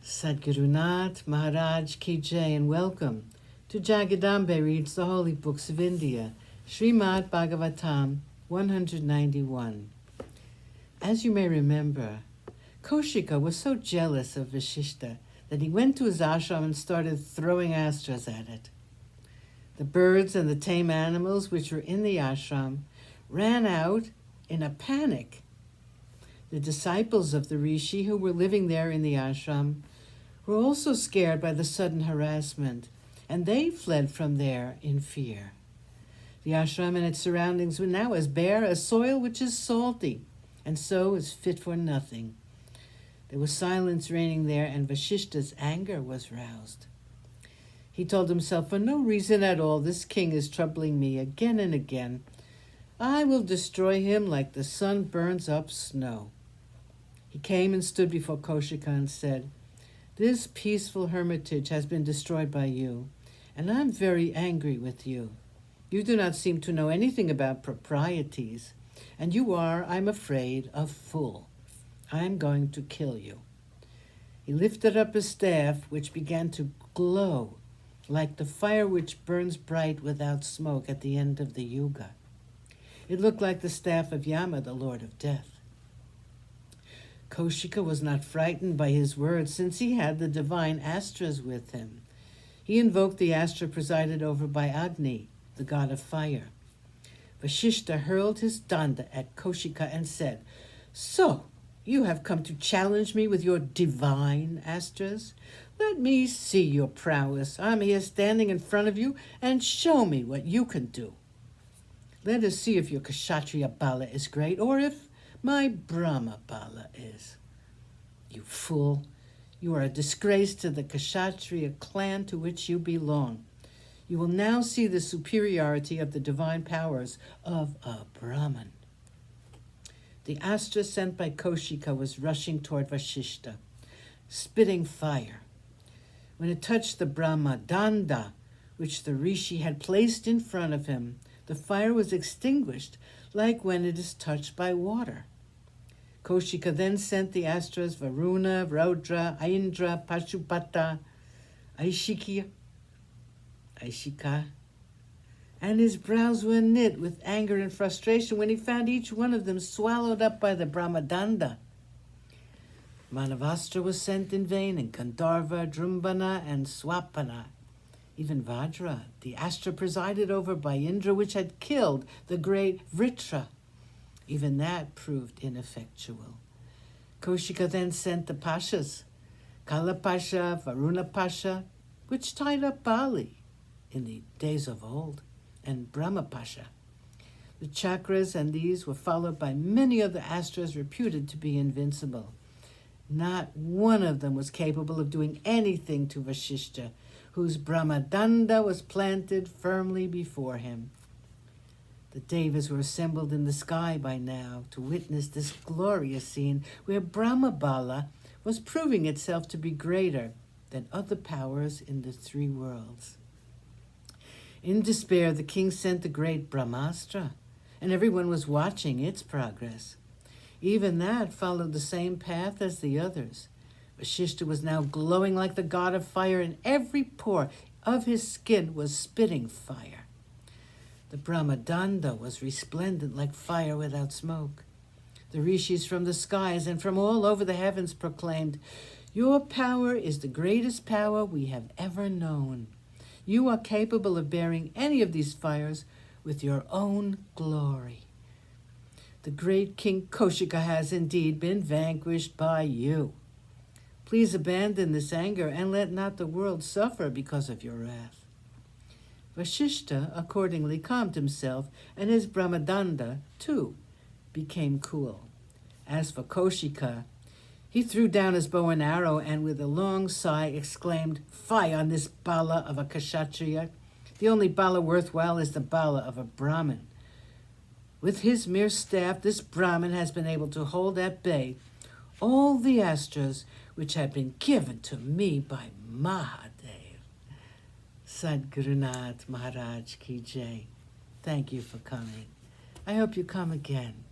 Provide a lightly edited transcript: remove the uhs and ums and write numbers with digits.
Sadgurunath Maharaj Ki Jai, and welcome to Jagadambe Reads the Holy Books of India, ShrimadBhagavatam191. As you may remember, Kaushika was so jealous of Vashishta that he went to his ashram and started throwing astras at it. The birds and the tame animals which were in the ashram ran out in a panic. The disciples of the rishi who were living there in the ashram were also scared by the sudden harassment, and they fled from there in fear. The ashram and its surroundings were now as bare as soil which is salty, and so is fit for nothing. There was silence reigning there, and Vashishta's anger was roused. He told himself, for no reason at all, this king is troubling me again and again. I will destroy him like the sun burns up snow. He came and stood before Kaushika and said, this peaceful hermitage has been destroyed by you, and I'm very angry with you. You do not seem to know anything about proprieties, and you are, I'm afraid, a fool. I'm going to kill you. He lifted up his staff, which began to glow like the fire which burns bright without smoke at the end of the yuga. It looked like the staff of Yama, the Lord of Death. Kaushika was not frightened by his words, since he had the divine astras with him. He invoked the astra presided over by Agni, the god of fire. Vashishta hurled his danda at Kaushika and said, so, you have come to challenge me with your divine astras? Let me see your prowess. I'm here standing in front of you, and show me what you can do. Let us see if your Kshatriya Bala is great, or if my Brahma Bala is. You fool, you are a disgrace to the Kshatriya clan to which you belong. You will now see the superiority of the divine powers of a Brahman. The astra sent by Kaushika was rushing toward Vashishta, spitting fire. When it touched the Brahma Danda, which the rishi had placed in front of him, the fire was extinguished like when it is touched by water. Kaushika then sent the astras Varuna, Raudra, Aindra, Pashupata, Aishika, and his brows were knit with anger and frustration when he found each one of them swallowed up by the Brahmadanda. Manavastra was sent in vain, and Gandharva, Drumbana, and Swapana. Even Vajra, the astra presided over by Indra, which had killed the great Vritra, even that proved ineffectual. Kaushika then sent the Pashas, Kala Pasha, Varuna Pasha, which tied up Bali in the days of old, and Brahma Pasha. The chakras and these were followed by many other astras reputed to be invincible. Not one of them was capable of doing anything to Vashishta, whose Brahmadanda was planted firmly before him. The Devas were assembled in the sky by now to witness this glorious scene where Brahmabala was proving itself to be greater than other powers in the three worlds. In despair, the king sent the great Brahmastra, and everyone was watching its progress. Even that followed the same path as the others. Vashishta was now glowing like the god of fire, and every pore of his skin was spitting fire. The Brahmadanda was resplendent like fire without smoke. The rishis from the skies and from all over the heavens proclaimed, your power is the greatest power we have ever known. You are capable of bearing any of these fires with your own glory. The great King Kaushika has indeed been vanquished by you. Please abandon this anger and let not the world suffer because of your wrath. Vashishta accordingly calmed himself, and his Brahmadanda, too, became cool. As for Kaushika, he threw down his bow and arrow and with a long sigh exclaimed, fie on this Bala of a Kshatriya. The only Bala worthwhile is the Bala of a Brahmin. With his mere staff, this Brahmin has been able to hold at bay all the astras which had been given to me by Mahadev. Sadgurunath Maharaj Ki Jai. Thank you for coming. I hope you come again.